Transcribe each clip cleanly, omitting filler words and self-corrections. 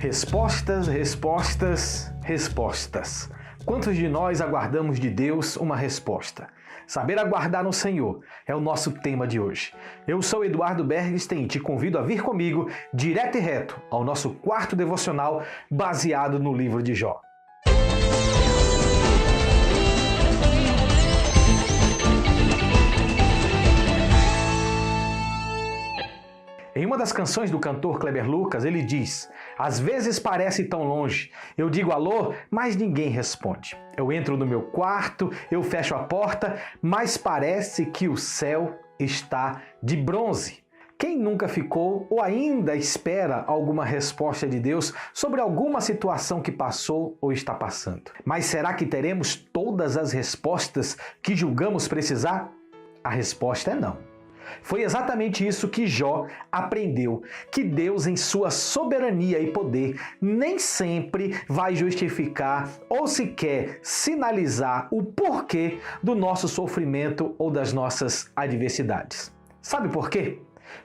Respostas, respostas, respostas. Quantos de nós aguardamos de Deus uma resposta? Saber aguardar no Senhor é o nosso tema de hoje. Eu sou Eduardo Bergstein e te convido a vir comigo, direto e reto, ao nosso quarto devocional baseado no livro de Jó. Em uma das canções do cantor Kleber Lucas, ele diz: às vezes parece tão longe, eu digo alô, mas ninguém responde. Eu entro no meu quarto, eu fecho a porta, mas parece que o céu está de bronze. Quem nunca ficou ou ainda espera alguma resposta de Deus sobre alguma situação que passou ou está passando? Mas será que teremos todas as respostas que julgamos precisar? A resposta é não. Foi exatamente isso que Jó aprendeu, que Deus, em sua soberania e poder, nem sempre vai justificar ou sequer sinalizar o porquê do nosso sofrimento ou das nossas adversidades. Sabe por quê?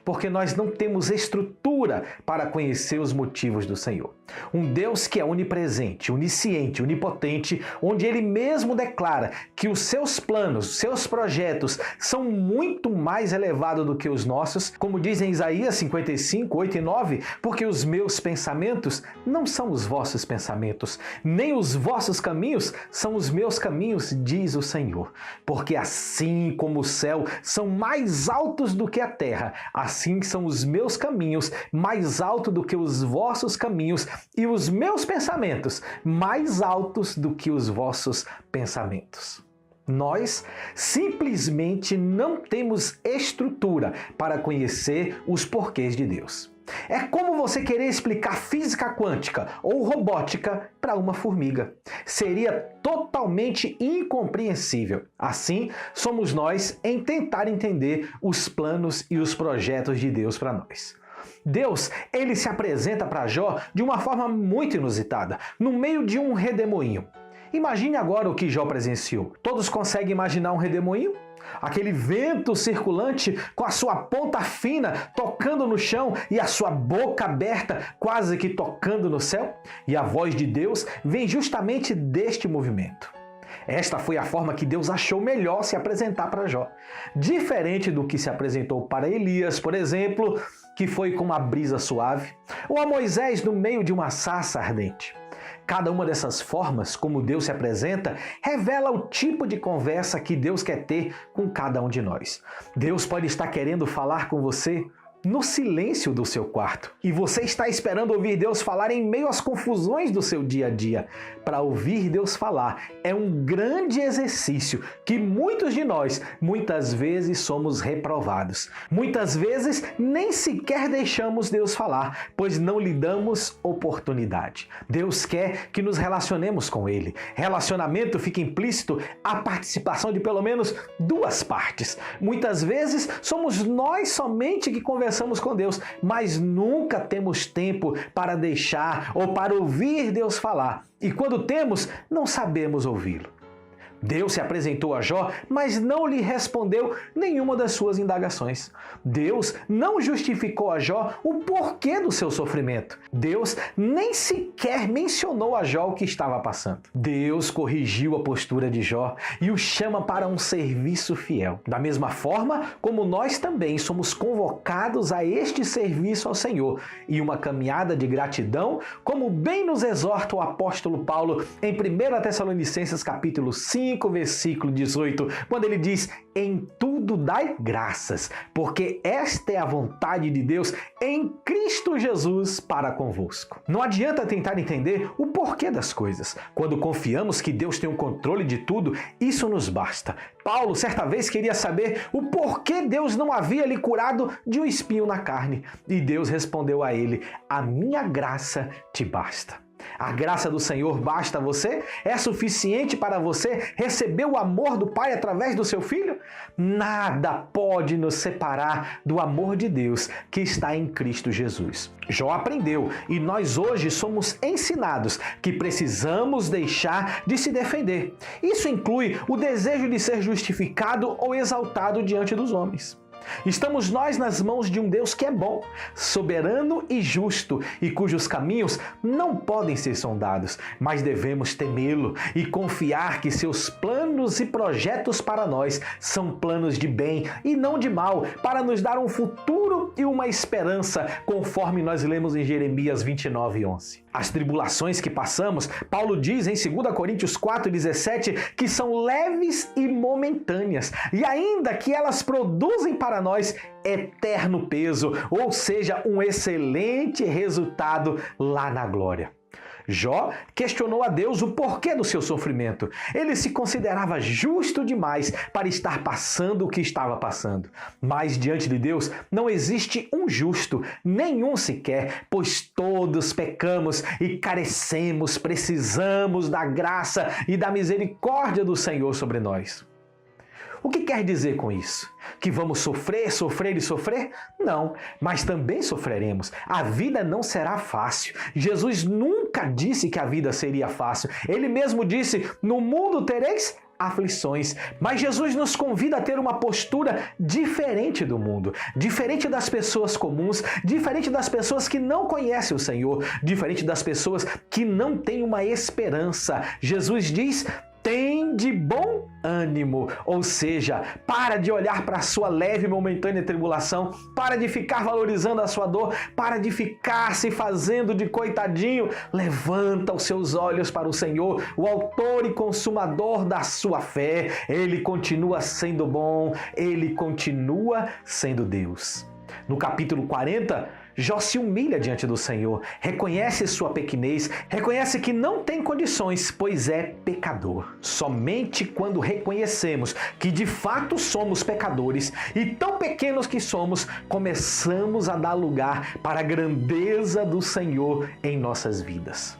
Porque nós não temos estrutura para conhecer os motivos do Senhor. Um Deus que é onipresente, onisciente, onipotente, onde Ele mesmo declara que os seus planos, os seus projetos são muito mais elevados do que os nossos, como diz em Isaías 55, 8 e 9, porque os meus pensamentos não são os vossos pensamentos, nem os vossos caminhos são os meus caminhos, diz o Senhor. Porque assim como o céu são mais altos do que a terra, assim são os meus caminhos mais altos do que os vossos caminhos e os meus pensamentos mais altos do que os vossos pensamentos. Nós simplesmente não temos estrutura para conhecer os porquês de Deus. É como você querer explicar física quântica ou robótica para uma formiga. Seria totalmente incompreensível. Assim, somos nós em tentar entender os planos e os projetos de Deus para nós. Deus, ele se apresenta para Jó de uma forma muito inusitada, no meio de um redemoinho. Imagine agora o que Jó presenciou. Todos conseguem imaginar um redemoinho? Aquele vento circulante com a sua ponta fina tocando no chão e a sua boca aberta quase que tocando no céu? E a voz de Deus vem justamente deste movimento. Esta foi a forma que Deus achou melhor se apresentar para Jó. Diferente do que se apresentou para Elias, por exemplo, que foi com uma brisa suave, ou a Moisés no meio de uma sarça ardente. Cada uma dessas formas, como Deus se apresenta, revela o tipo de conversa que Deus quer ter com cada um de nós. Deus pode estar querendo falar com você no silêncio do seu quarto. E você está esperando ouvir Deus falar em meio às confusões do seu dia a dia. Para ouvir Deus falar é um grande exercício que muitos de nós, muitas vezes, somos reprovados. Muitas vezes, nem sequer deixamos Deus falar, pois não lhe damos oportunidade. Deus quer que nos relacionemos com Ele. Relacionamento fica implícito a participação de pelo menos duas partes. Muitas vezes, somos nós somente que conversamos com Deus, mas nunca temos tempo para deixar ou para ouvir Deus falar. E quando temos, não sabemos ouvi-lo. Deus se apresentou a Jó, mas não lhe respondeu nenhuma das suas indagações. Deus não justificou a Jó o porquê do seu sofrimento. Deus nem sequer mencionou a Jó o que estava passando. Deus corrigiu a postura de Jó e o chama para um serviço fiel. Da mesma forma como nós também somos convocados a este serviço ao Senhor e uma caminhada de gratidão, como bem nos exorta o apóstolo Paulo em 1 Tessalonicenses capítulo 5, versículo 18, quando ele diz: em tudo dai graças, porque esta é a vontade de Deus em Cristo Jesus para convosco. Não adianta tentar entender o porquê das coisas. Quando confiamos que Deus tem o controle de tudo, isso nos basta. Paulo, certa vez, queria saber o porquê Deus não havia lhe curado de um espinho na carne. E Deus respondeu a ele: a minha graça te basta. A graça do Senhor basta a você? É suficiente para você receber o amor do Pai através do seu Filho? Nada pode nos separar do amor de Deus que está em Cristo Jesus. Jó aprendeu e nós hoje somos ensinados que precisamos deixar de se defender. Isso inclui o desejo de ser justificado ou exaltado diante dos homens. Estamos nós nas mãos de um Deus que é bom, soberano e justo, e cujos caminhos não podem ser sondados, mas devemos temê-lo e confiar que seus planos e projetos para nós são planos de bem e não de mal, para nos dar um futuro e uma esperança, conforme nós lemos em Jeremias 29:11. As tribulações que passamos, Paulo diz em 2 Coríntios 4:17, que são leves e momentâneas, e ainda que elas produzem para nós eterno peso, ou seja, um excelente resultado lá na glória. Jó questionou a Deus o porquê do seu sofrimento. Ele se considerava justo demais para estar passando o que estava passando. Mas diante de Deus não existe um justo, nenhum sequer, pois todos pecamos e carecemos, precisamos da graça e da misericórdia do Senhor sobre nós. O que quer dizer com isso? Que vamos sofrer, sofrer e sofrer? Não, mas também sofreremos. A vida não será fácil. Jesus nunca disse que a vida seria fácil. Ele mesmo disse, no mundo tereis aflições. Mas Jesus nos convida a ter uma postura diferente do mundo, diferente das pessoas comuns, diferente das pessoas que não conhecem o Senhor, diferente das pessoas que não têm uma esperança. Jesus diz, tem de bom ânimo, ou seja, para de olhar para a sua leve e momentânea tribulação, para de ficar valorizando a sua dor, para de ficar se fazendo de coitadinho, levanta os seus olhos para o Senhor, o autor e consumador da sua fé. Ele continua sendo bom, ele continua sendo Deus. No capítulo 40, Jó se humilha diante do Senhor, reconhece sua pequenez, reconhece que não tem condições, pois é pecador. Somente quando reconhecemos que de fato somos pecadores e tão pequenos que somos, começamos a dar lugar para a grandeza do Senhor em nossas vidas.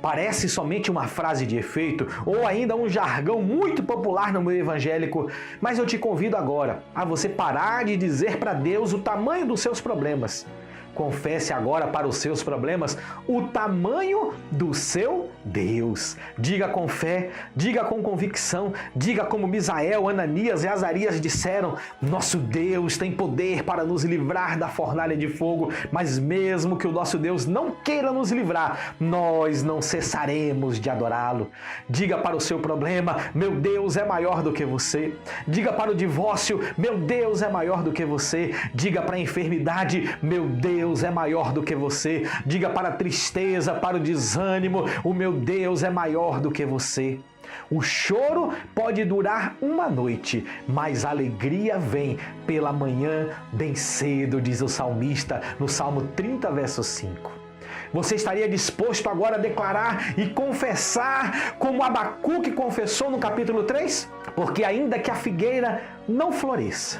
Parece somente uma frase de efeito ou ainda um jargão muito popular no meio evangélico, mas eu te convido agora a você parar de dizer para Deus o tamanho dos seus problemas. Confesse agora para os seus problemas o tamanho do seu Deus. Diga com fé, diga com convicção, diga como Misael, Ananias e Azarias disseram, nosso Deus tem poder para nos livrar da fornalha de fogo, mas mesmo que o nosso Deus não queira nos livrar, nós não cessaremos de adorá-lo. Diga para o seu problema, meu Deus é maior do que você. Diga para o divórcio, meu Deus é maior do que você. Diga para a enfermidade, meu Deus é maior do que você. Diga para a tristeza, para o desânimo, o meu Deus é maior do que você. O choro pode durar uma noite, mas a alegria vem pela manhã bem cedo, diz o salmista no Salmo 30, verso 5. Você estaria disposto agora a declarar e confessar como Abacuque confessou no capítulo 3? Porque ainda que a figueira não floresça,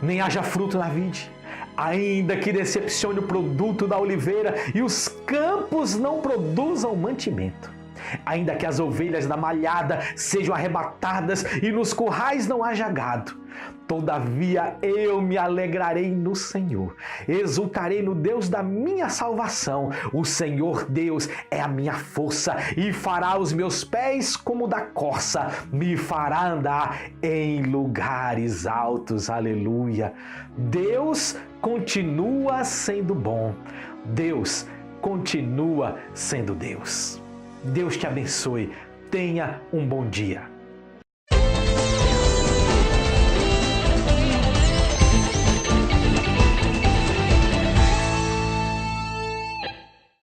nem haja fruto na vide, ainda que decepcione o produto da oliveira e os campos não produzam mantimento, ainda que as ovelhas da malhada sejam arrebatadas e nos currais não haja gado, todavia eu me alegrarei no Senhor, exultarei no Deus da minha salvação. O Senhor Deus é a minha força e fará os meus pés como da corça, me fará andar em lugares altos. Aleluia! Deus continua sendo bom. Deus continua sendo Deus. Deus te abençoe. Tenha um bom dia.